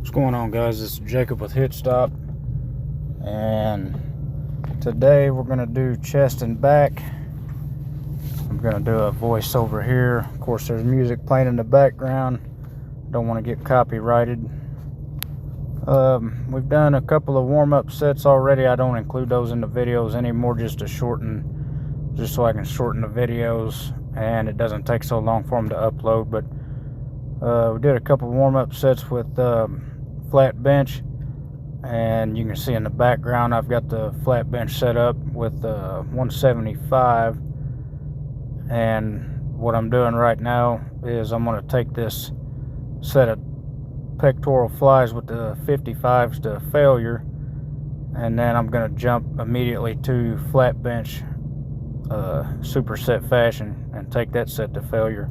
What's going on, guys? This is Jacob with H.I.T, and today we're going to do chest and back. I'm going to do a voiceover here. Of course, there's music playing in the background. Don't want to get copyrighted. We've done a couple of warm-up sets already. I don't include those in the videos anymore, just so I can shorten the videos and it doesn't take so long for them to upload. But we did a couple of warm-up sets with flat bench, and you can see in the background I've got the flat bench set up with 175. And what I'm doing right now is I'm going to take this set of pectoral flies with the 55s to failure, and then I'm going to jump immediately to flat bench superset fashion and take that set to failure.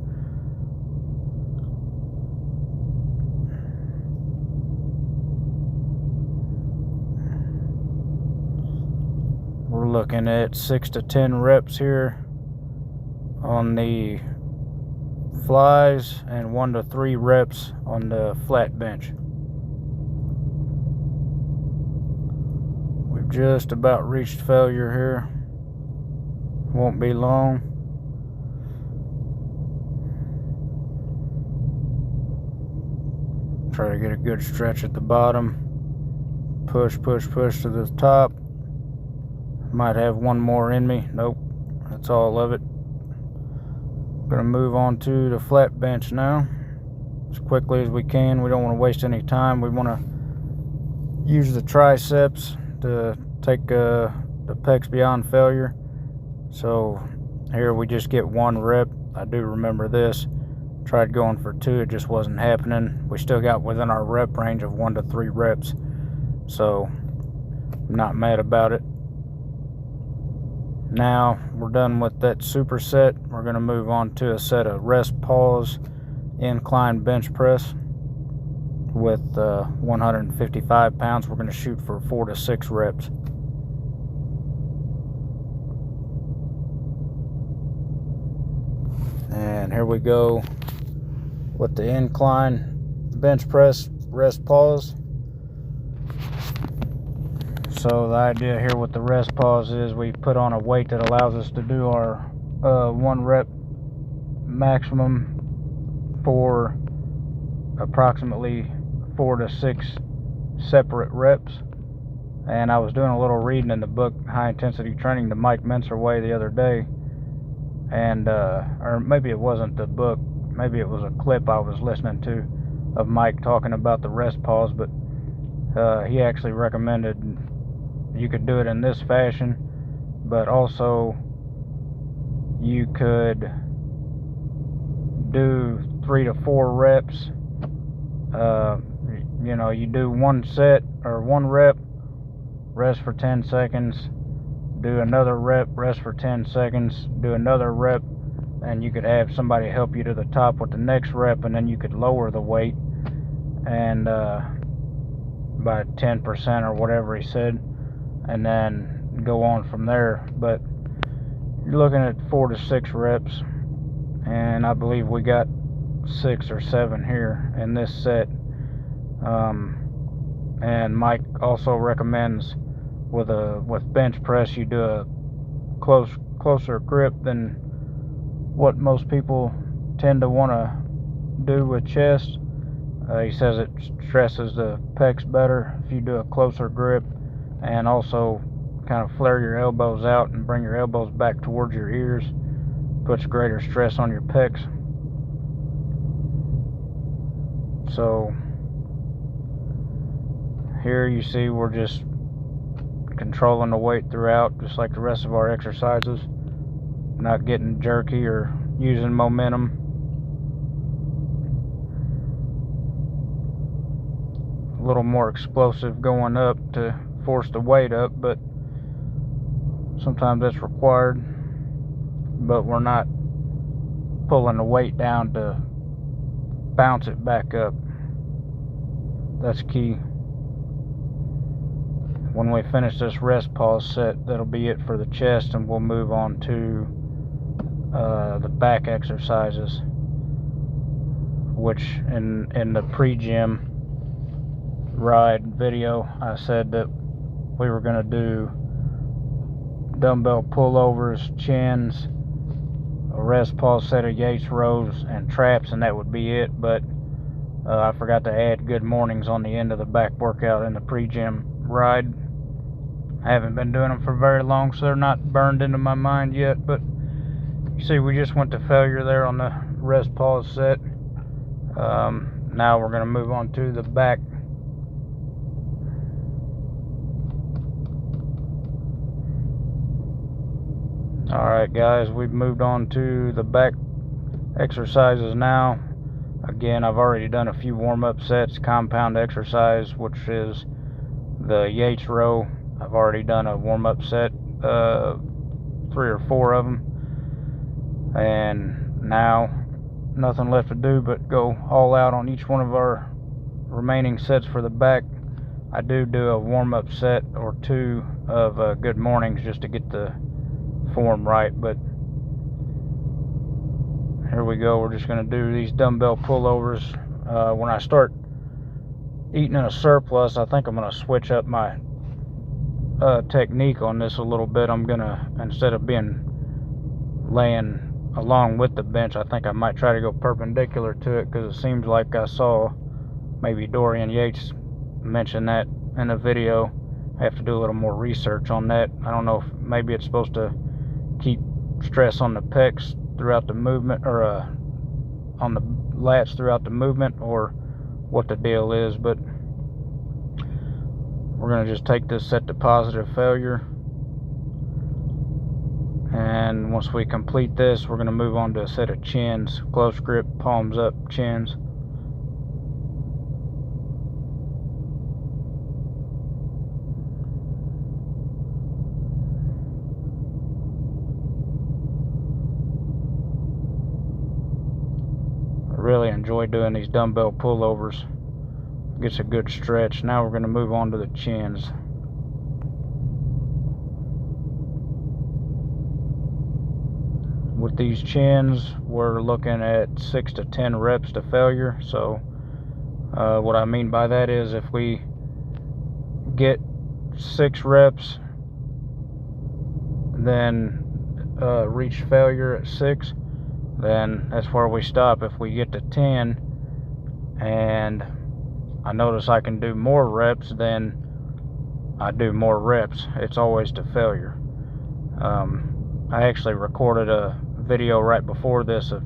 We're looking at 6 to 10 reps here on the flies and 1 to 3 reps on the flat bench. We've just about reached failure here. Won't be long. Try to get a good stretch at the bottom. Push to the top. Might have one more in me. Nope, that's all of it. Gonna move on to the flat bench now as quickly as we can. We don't want to waste any time. We want to use the triceps to take the pecs beyond failure. So here we just get 1 rep. I do remember this. Tried going for 2, it just wasn't happening. We still got within our rep range of 1 to 3 reps, so I'm not mad about it. Now we're done with that superset. We're going to move on to a set of rest pause incline bench press with 155 pounds. We're going to shoot for 4 to 6 reps. And here we go with the incline bench press rest pause. So the idea here with the rest pause is we put on a weight that allows us to do our 1 rep maximum for approximately 4 to 6 separate reps. And I was doing a little reading in the book High Intensity Training the Mike Mentzer Way the other day, and or maybe it wasn't the book, maybe it was a clip I was listening to of Mike talking about the rest pause, but he actually recommended you could do it in this fashion, but also you could do 3 to 4 reps. You do 1 set or 1 rep, rest for 10 seconds, do another rep, rest for 10 seconds, do another rep, and you could have somebody help you to the top with the next rep, and then you could lower the weight and by 10% or whatever he said, and then go on from there. But you're looking at 4 to 6 reps, and I believe we got 6 or 7 here in this set. And Mike also recommends with bench press you do a closer grip than what most people tend to want to do with chest. He says it stresses the pecs better if you do a closer grip, and also kind of flare your elbows out and bring your elbows back towards your ears. Puts greater stress on your pecs. So here you see we're just controlling the weight throughout, just like the rest of our exercises, not getting jerky or using momentum. A little more explosive going up to force the weight up, but sometimes that's required. But we're not pulling the weight down to bounce it back up. That's key. When we finish this rest pause set, that'll be it for the chest, and we'll move on to the back exercises, which in the pre-gym ride video, I said that we were going to do dumbbell pullovers, chins, a rest pause set of H.I.T rows, and traps, and that would be it. But I forgot to add good mornings on the end of the back workout in the pre-gym ride. I haven't been doing them for very long, so they're not burned into my mind yet. But you see, we just went to failure there on the rest pause set. Now we're going to move on to the back. Alright guys, we've moved on to the back exercises now. Again, I've already done a few warm-up sets. Compound exercise, which is the H.I.T row. I've already done a warm-up set, 3 or 4 of them. And now, nothing left to do but go all out on each one of our remaining sets for the back. I do a warm-up set or 2 of good mornings just to get the form right, but here we go. We're just going to do these dumbbell pullovers. When I start eating in a surplus, I think I'm going to switch up my technique on this a little bit. I'm going to, instead of laying along with the bench, I think I might try to go perpendicular to it, because it seems like I saw maybe Dorian Yates mention that in a video. I have to do a little more research on that. I don't know if maybe it's supposed to keep stress on the pecs throughout the movement, or on the lats throughout the movement, or what the deal is. But we're going to just take this set to positive failure, and once we complete this, we're going to move on to a set of chins, close grip, palms up chins. Really enjoy doing these dumbbell pullovers. Gets a good stretch. Now we're going to move on to the chins. With these chins, we're looking at 6 to 10 reps to failure. So what I mean by that is, if we get 6 reps, then reach failure at 6, then that's where we stop. If we get to 10 and I notice I can do more reps, then I do more reps. It's always to failure. I actually recorded a video right before this of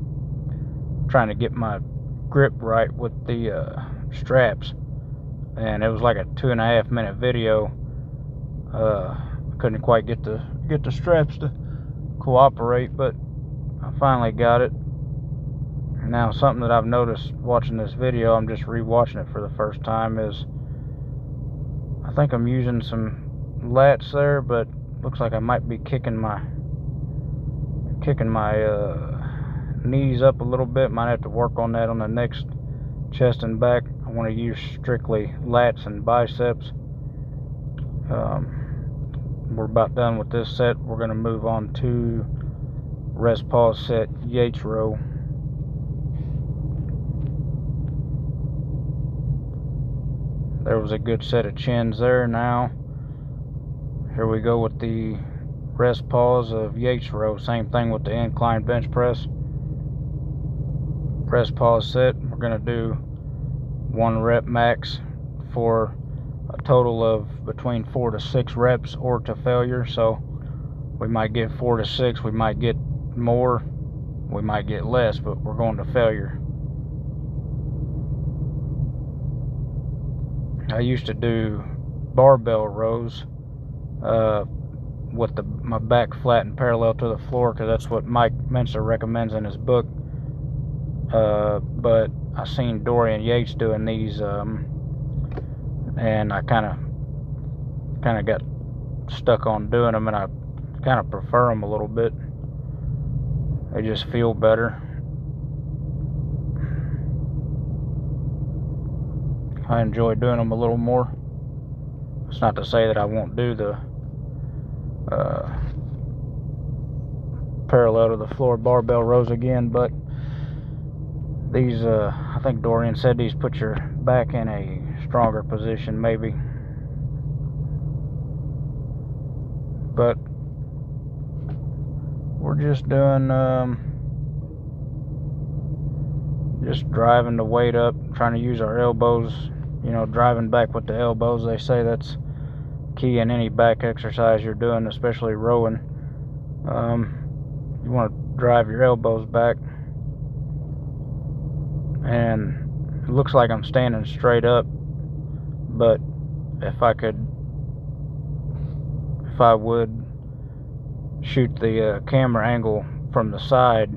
trying to get my grip right with the straps, and it was like a 2.5 minute video. Couldn't quite get the straps to cooperate, but I finally got it. Now, something that I've noticed watching this video, I'm just re-watching it for the first time, is I think I'm using some lats there, but looks like I might be kicking my knees up a little bit. Might have to work on that on the next chest and back. I want to use strictly lats and biceps. We're about done with this set. We're going to move on to rest pause set H.I.T row. There was a good set of chins there. Now here we go with the rest pause of H.I.T row. Same thing with the incline bench press. Rest pause set. We're going to do 1 rep max for a total of between 4 to 6 reps or to failure. So we might get 4 to 6, we might get more, we might get less, but we're going to failure. I used to do barbell rows with my back flat and parallel to the floor, because that's what Mike Mensa recommends in his book. But I seen Dorian Yates doing these, and I kind of got stuck on doing them, and I kind of prefer them a little bit. They just feel better. I enjoy doing them a little more. It's not to say that I won't do the parallel to the floor barbell rows again, but these, I think Dorian said these put your back in a stronger position maybe. But we're just doing just driving the weight up, trying to use our elbows, you know, driving back with the elbows. They say that's key in any back exercise you're doing, especially rowing. You want to drive your elbows back, and it looks like I'm standing straight up, but if I would shoot the camera angle from the side,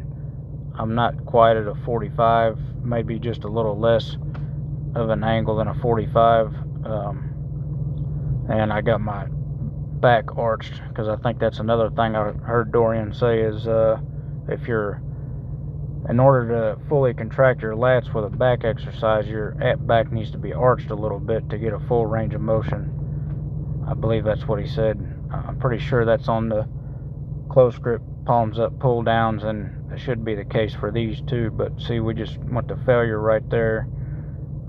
I'm not quite at a 45, maybe just a little less of an angle than a 45, and I got my back arched, because I think that's another thing I heard Dorian say is in order to fully contract your lats with a back exercise, your back needs to be arched a little bit to get a full range of motion. I believe that's what he said. I'm pretty sure that's on the close grip palms up pull downs, and it should be the case for these too. But see, we just went to failure right there.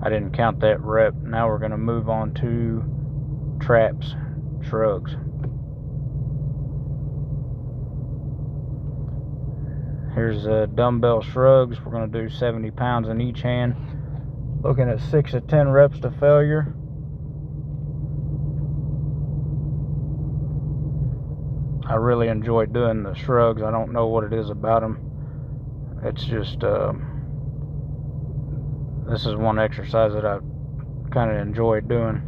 I didn't count that rep. Now we're going to move on to traps, shrugs. Here's dumbbell shrugs. We're going to do 70 pounds in each hand. Looking at 6 to 10 reps to failure. I really enjoy doing the shrugs. I don't know what it is about them. It's just, this is one exercise that I kind of enjoy doing.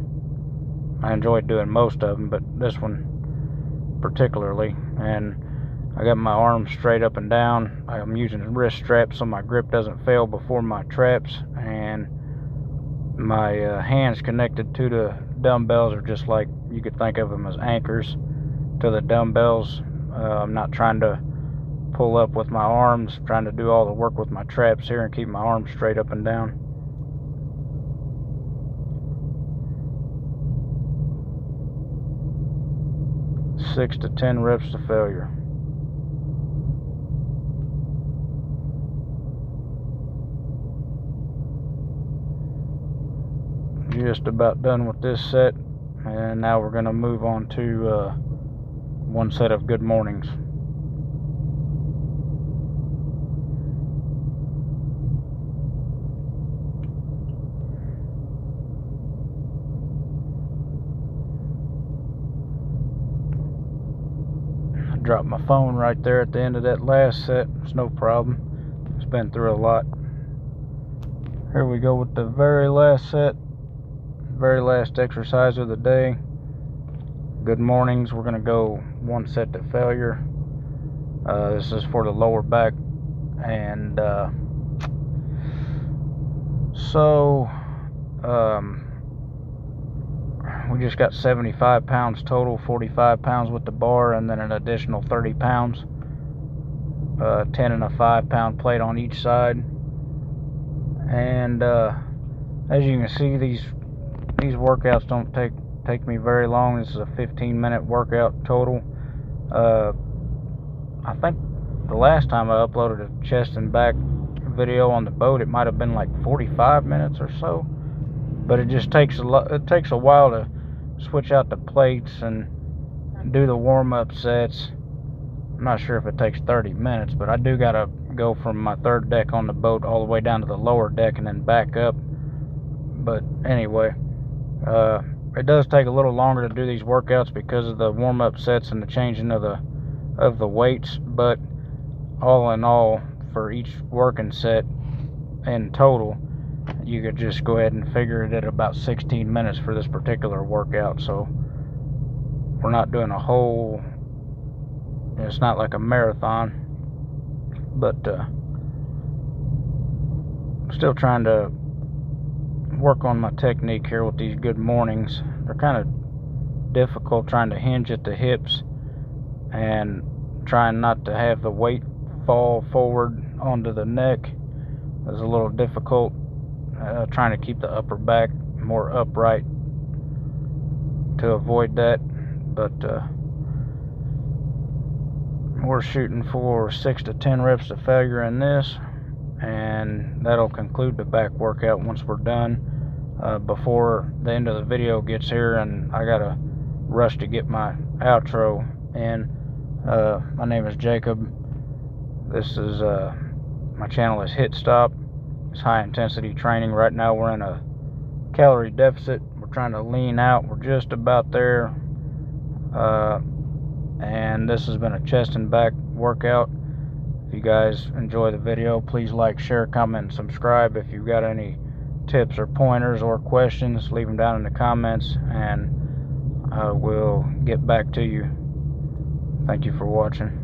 I enjoyed doing most of them, but this one particularly. And I got my arms straight up and down. I'm using wrist straps so my grip doesn't fail before my traps, and my hands connected to the dumbbells are just like, you could think of them as anchors to the dumbbells. I'm not trying to pull up with my arms, I'm trying to do all the work with my traps here and keep my arms straight up and down. Six to 10 reps to failure. Just about done with this set, and now we're going to move on to one set of good mornings. I dropped my phone right there at the end of that last set. It's no problem. It's been through a lot. Here we go with the very last set. Very last exercise of the day. Good mornings. We're going to go one set to failure. This is for the lower back, and we just got 75 pounds total, 45 pounds with the bar, and then an additional 30 pounds, 10 and a 5 pound plate on each side. And as you can see, these workouts don't take me very long. This is a 15-minute workout total. I think the last time I uploaded a chest and back video on the boat, it might have been like 45 minutes or so. But it just takes it takes a while to switch out the plates and do the warm-up sets. I'm not sure if it takes 30 minutes, but I do gotta go from my third deck on the boat all the way down to the lower deck and then back up. But anyway, it does take a little longer to do these workouts because of the warm-up sets and the changing of the weights. But all in all, for each working set in total, you could just go ahead and figure it at about 16 minutes for this particular workout. So we're not doing a whole, it's not like a marathon, but still trying to work on my technique here with these good mornings. They're kind of difficult, trying to hinge at the hips and trying not to have the weight fall forward onto the neck is a little difficult. Trying to keep the upper back more upright to avoid that. But we're shooting for 6 to 10 reps to failure in this, and that'll conclude the back workout once we're done. before the end of the video gets here, and I gotta rush to get my outro in. My name is Jacob. This is my channel is H.I.T. It's high intensity training. Right now we're in a calorie deficit. We're trying to lean out. We're just about there. And this has been a chest and back workout. If you guys enjoy the video, please like, share, comment, and subscribe. If you've got any tips or pointers or questions, leave them down in the comments, and I will get back to you. Thank you for watching.